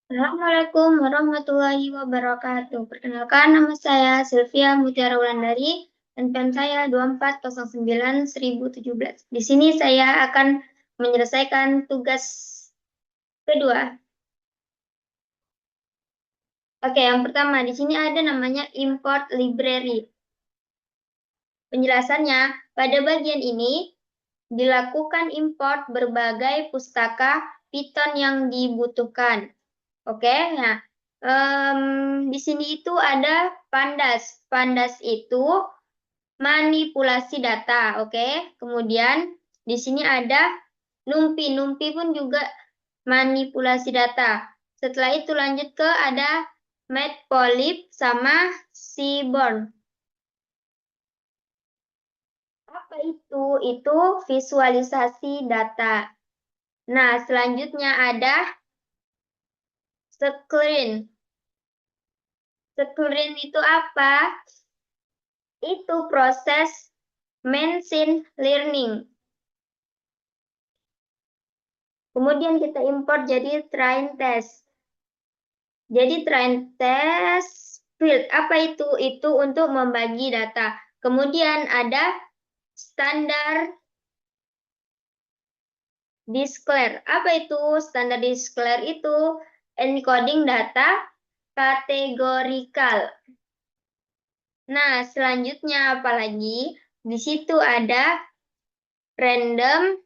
Assalamualaikum warahmatullahi wabarakatuh. Perkenalkan, nama saya Sylvia Mutiara Wulandari dan PIN saya 2409-1017. Di sini saya akan menyelesaikan tugas kedua. Oke, yang pertama di sini ada namanya import library. Penjelasannya, pada bagian ini dilakukan import berbagai pustaka Python yang dibutuhkan. Oke, nah di sini itu ada pandas. Pandas itu manipulasi data. Oke, kemudian di sini ada NumPy. NumPy pun juga manipulasi data. Setelah itu lanjut ke ada Matplotlib sama Seaborn. Apa itu? Itu visualisasi data. Nah, selanjutnya ada Screen. Screen itu apa? Itu proses machine learning. Kemudian kita import jadi train test. Jadi train test field. Apa itu? Itu untuk membagi data. Kemudian ada standar declare. Apa itu? Standar declare itu encoding data kategorikal. Nah, selanjutnya apa lagi? Di situ ada random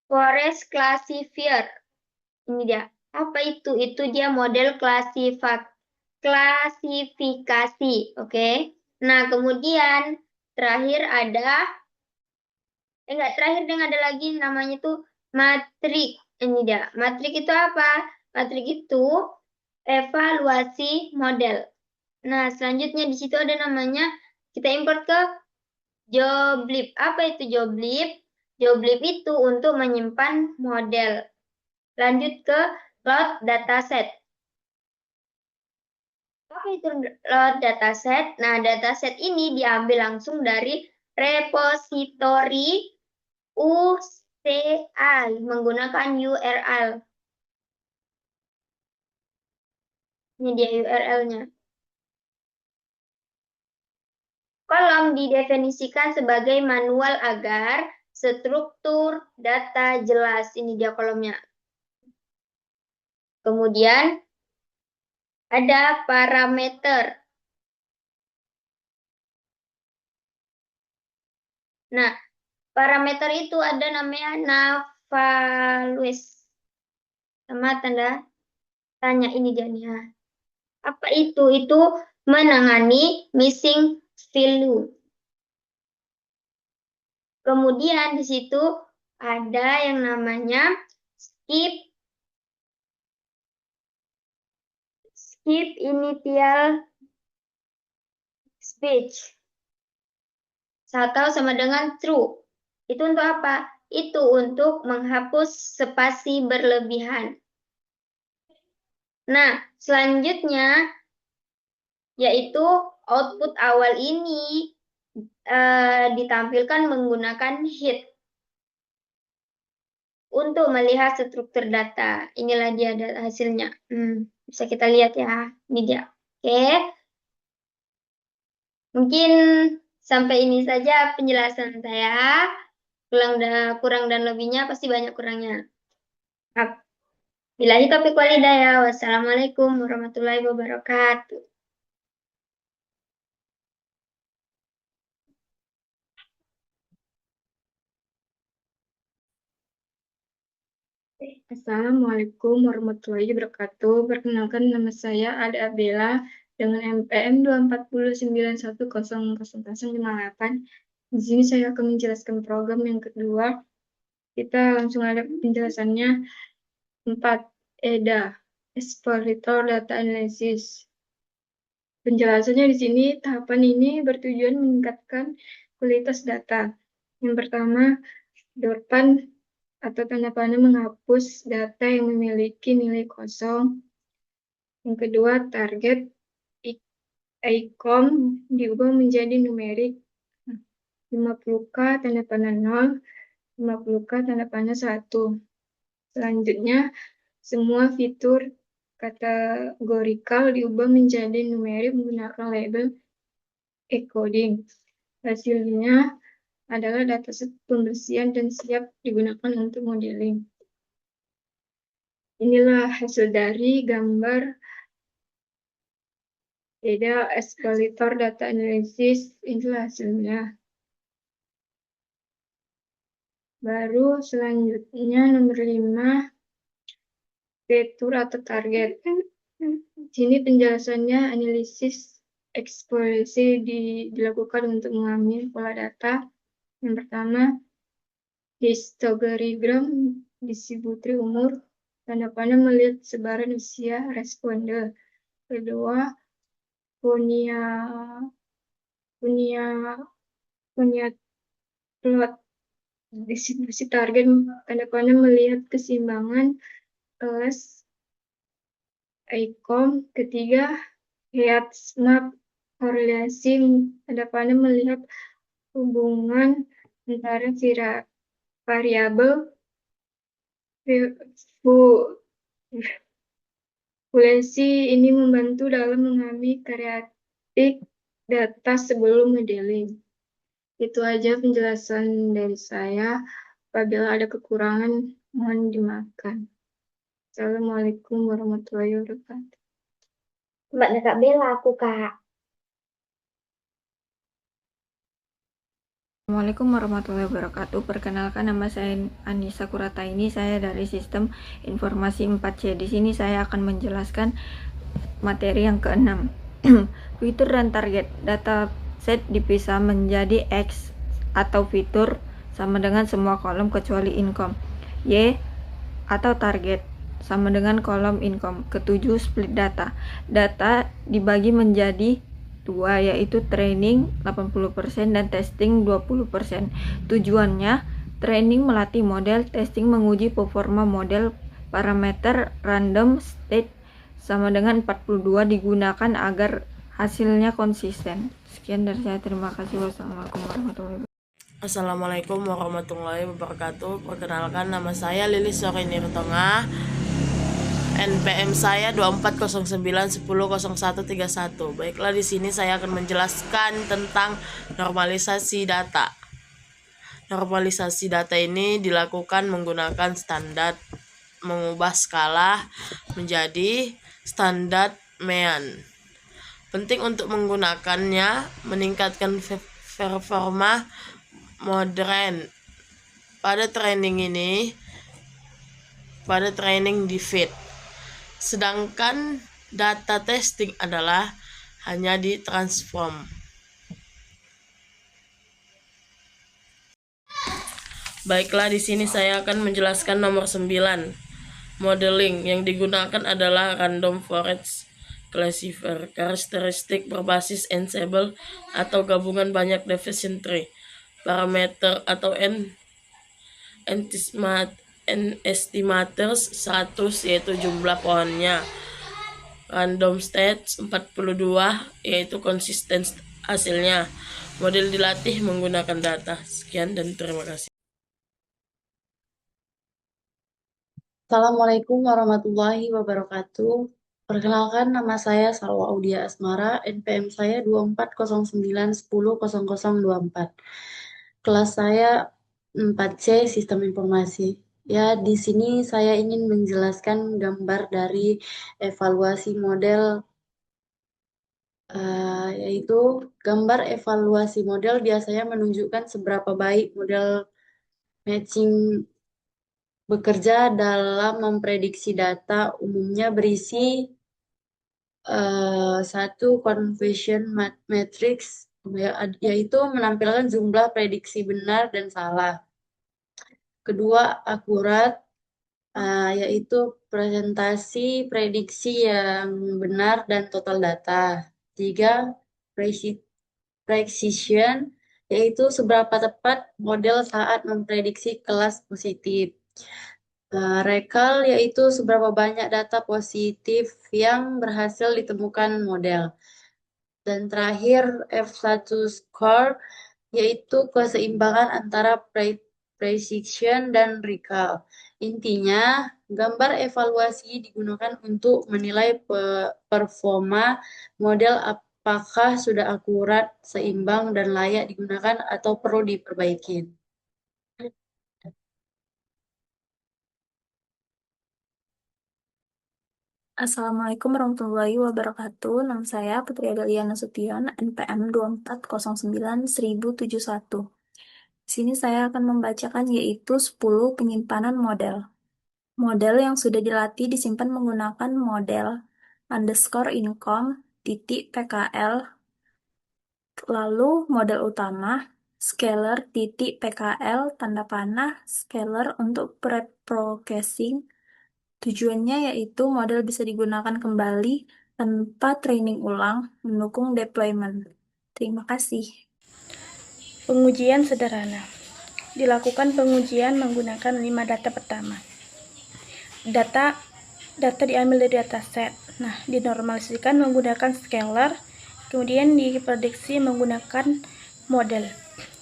forest classifier. Ini dia. Apa itu? Itu dia model klasifikasi. Oke. Nah, kemudian terakhir ada, enggak, terakhir yang ada lagi namanya tuh matrik. Ini dia. Matrik itu apa? Matrik itu evaluasi model. Nah, selanjutnya di situ ada namanya, kita import ke joblib. Apa itu joblib? Joblib itu untuk menyimpan model. Lanjut ke load dataset. Apa itu load dataset? Nah, dataset ini diambil langsung dari repositori UCI menggunakan URL. Ini dia URL-nya. Kolom didefinisikan sebagai manual agar struktur data jelas. Ini dia kolomnya. Kemudian ada parameter. Nah, parameter itu ada namanya navalues. Sama tanda tanya ini dia nih. Apa itu? Itu menangani missing value. Kemudian di situ ada yang namanya skip initial speech. Atau sama dengan true. Itu untuk apa? Itu untuk menghapus spasi berlebihan. Nah, selanjutnya yaitu output awal ini ditampilkan menggunakan hit untuk melihat struktur data. Inilah dia hasilnya. Bisa kita lihat ya. Ini dia. Oke. Mungkin sampai ini saja penjelasan saya. Kurang dan lebihnya pasti banyak kurangnya. Maaf. Billahi taufiq wal hidayah. Wassalamualaikum warahmatullahi wabarakatuh. Assalamualaikum warahmatullahi wabarakatuh. Perkenalkan, nama saya Ada Abela dengan MPM 24091000058. Di sini saya akan menjelaskan program yang kedua. Kita langsung ada penjelasannya. 4. EDA, Explorator Data Analysis. Penjelasannya di sini, tahapan ini bertujuan meningkatkan kualitas data. Yang pertama, DORPAN atau tanda panah menghapus data yang memiliki nilai kosong. Yang kedua, target ICOM diubah menjadi numerik 50K tanda panah 0, 50K tanda panah 1. Selanjutnya, semua fitur kategorikal diubah menjadi numerik menggunakan label encoding. Hasilnya adalah dataset pembersihan dan siap digunakan untuk modeling. Inilah hasil dari gambar Data Explorer Data Analysis. Inilah hasilnya. Baru selanjutnya nomor 5, fitur atau target. Sini penjelasannya analisis eksplorasi dilakukan untuk mengambil pola data. Yang pertama, histogram distribusi umur, tanda panah melihat sebaran usia responder. Kedua, punya plot distribusi target, tanda panah melihat keseimbangan kelas ICOM. Ketiga, heat map korelasi, tanda panah melihat hubungan antara variabel populasi ini membantu dalam mengambil karakteristik data sebelum modeling. Itu aja penjelasan dari saya. Apabila ada kekurangan, mohon dimaafkan. Assalamualaikum warahmatullahi wabarakatuh. Mbaknya Kak Bella, aku Kak. Assalamualaikum warahmatullahi wabarakatuh. Perkenalkan, nama saya Anissa Kurataini. Saya dari Sistem Informasi 4C. Di sini saya akan menjelaskan materi yang ke-6. Fitur dan target. Dataset dipisah menjadi X atau fitur sama dengan semua kolom kecuali income. Y atau target sama dengan kolom income. Ketujuh, split data. Data dibagi menjadi dua, yaitu training 80% dan testing 20%. Tujuannya, training melatih model, testing menguji performa model. Parameter random state sama dengan 42 digunakan agar hasilnya konsisten. Sekian dari saya, terima kasih. Wassalamualaikum warahmatullahi wabarakatuh. Assalamualaikum warahmatullahi wabarakatuh. Perkenalkan, nama saya Lilis Sorinirtonga. NPM saya 2409100131. Baiklah, di sini saya akan menjelaskan tentang normalisasi data. Normalisasi data ini dilakukan menggunakan standar, mengubah skala menjadi standar Mean. Penting untuk menggunakannya meningkatkan performa modern pada training di feed. Sedangkan data testing adalah hanya ditransform. Baiklah, di sini saya akan menjelaskan nomor 9. Modeling yang digunakan adalah random forest classifier, karakteristik berbasis ensemble atau gabungan banyak division tree. Parameter atau estimators 100, yaitu jumlah pohonnya. Random stats 42, yaitu konsisten hasilnya. Model dilatih menggunakan data. Sekian dan terima kasih. Assalamualaikum warahmatullahi wabarakatuh. Perkenalkan, nama saya Salwa Audia Asmara, NPM saya 2409100024. Kelas saya 4C Sistem Informasi. Ya, di sini saya ingin menjelaskan gambar dari evaluasi model, yaitu gambar evaluasi model biasanya menunjukkan seberapa baik model matching bekerja dalam memprediksi data. Umumnya berisi satu confession matrix, yaitu menampilkan jumlah prediksi benar dan salah. Kedua, akurat, yaitu presentasi prediksi yang benar dan total data. Tiga, precision, yaitu seberapa tepat model saat memprediksi kelas positif. Recall, yaitu seberapa banyak data positif yang berhasil ditemukan model. Dan terakhir, F1 score, yaitu keseimbangan antara precision dan recall. Intinya, gambar evaluasi digunakan untuk menilai performa model apakah sudah akurat, seimbang, dan layak digunakan atau perlu diperbaiki. Assalamualaikum warahmatullahi wabarakatuh. Nama saya Putri Adelia Nasution, NPM 2409-1071. Di sini saya akan membacakan yaitu 10 penyimpanan model. Model yang sudah dilatih disimpan menggunakan model underscore income titik pkl, lalu model utama scalar titik pkl tanda panah scalar untuk preprocessing. Tujuannya yaitu model bisa digunakan kembali tanpa training ulang, mendukung deployment. Terima kasih. Pengujian sederhana. Dilakukan pengujian menggunakan 5 data pertama. Data diambil dari dataset. Nah, dinormalisikan menggunakan scalar, kemudian diprediksi menggunakan model.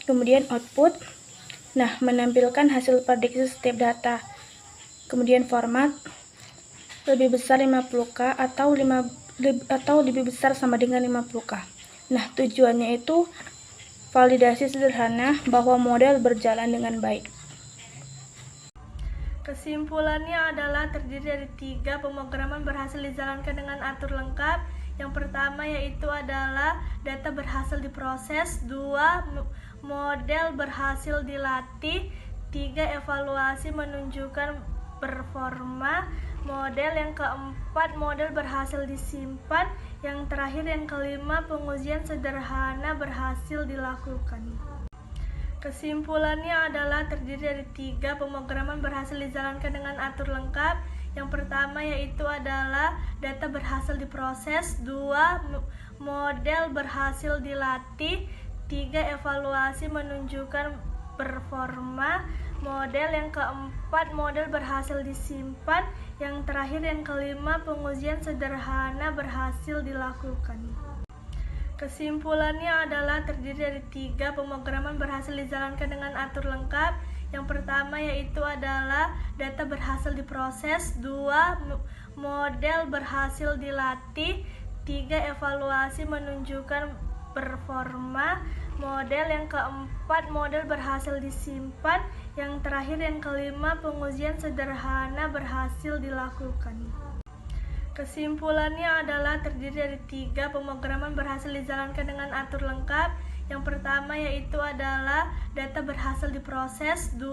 Kemudian output. Nah, menampilkan hasil prediksi setiap data. Kemudian format lebih besar 50K atau lebih besar sama dengan 50K. Nah, tujuannya itu validasi sederhana bahwa model berjalan dengan baik. Kesimpulannya adalah terdiri dari 3 pemrograman berhasil dijalankan dengan atur lengkap. Yang pertama yaitu adalah data berhasil diproses, 2 model berhasil dilatih, 3 evaluasi menunjukkan performa model, yang keempat model berhasil disimpan, yang terakhir yang kelima pengujian sederhana berhasil dilakukan. Kesimpulannya adalah terdiri dari 3 pemrograman berhasil dijalankan dengan atur lengkap. Yang pertama yaitu adalah data berhasil diproses, 2 model berhasil dilatih, 3 evaluasi menunjukkan performa model, yang keempat model berhasil disimpan, yang terakhir yang kelima pengujian sederhana berhasil dilakukan. Kesimpulannya adalah terdiri dari 3 pemrograman berhasil dijalankan dengan atur lengkap. Yang pertama yaitu adalah data berhasil diproses, 2 model berhasil dilatih, 3 evaluasi menunjukkan performa model, yang keempat model berhasil disimpan, yang terakhir yang kelima pengujian sederhana berhasil dilakukan. Kesimpulannya adalah terdiri dari 3 pemrograman berhasil dijalankan dengan atur lengkap. Yang pertama yaitu adalah data berhasil diproses, 2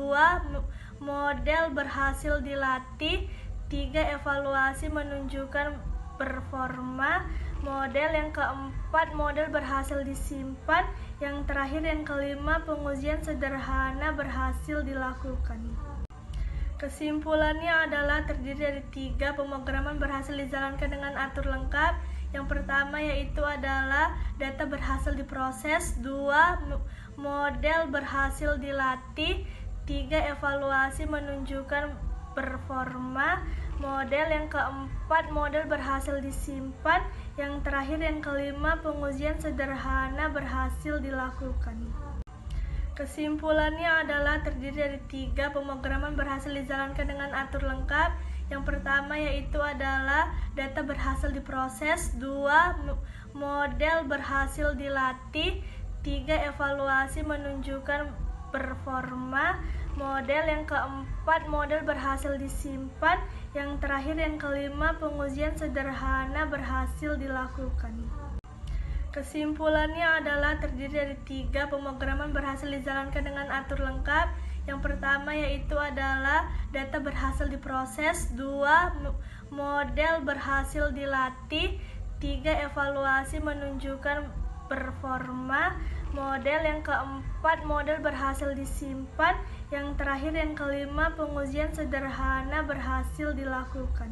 model berhasil dilatih, 3 evaluasi menunjukkan performa model, yang keempat model berhasil disimpan, yang terakhir yang kelima pengujian sederhana berhasil dilakukan. Kesimpulannya adalah terdiri dari 3 pemrograman berhasil dijalankan dengan atur lengkap. Yang pertama yaitu adalah data berhasil diproses, 2 model berhasil dilatih, 3 evaluasi menunjukkan performa model, yang keempat model berhasil disimpan, yang terakhir yang kelima pengujian sederhana berhasil dilakukan. Kesimpulannya adalah terdiri dari 3 pemrograman berhasil dijalankan dengan atur lengkap. Yang pertama yaitu adalah data berhasil diproses, 2 model berhasil dilatih, 3 evaluasi menunjukkan performa model, yang keempat model berhasil disimpan, yang terakhir yang kelima pengujian sederhana berhasil dilakukan. Kesimpulannya adalah terdiri dari 3 pemrograman berhasil dijalankan dengan atur lengkap. Yang pertama yaitu adalah data berhasil diproses, 2 model berhasil dilatih, 3 evaluasi menunjukkan performa model, yang keempat model berhasil disimpan, yang terakhir yang kelima pengujian sederhana berhasil dilakukan.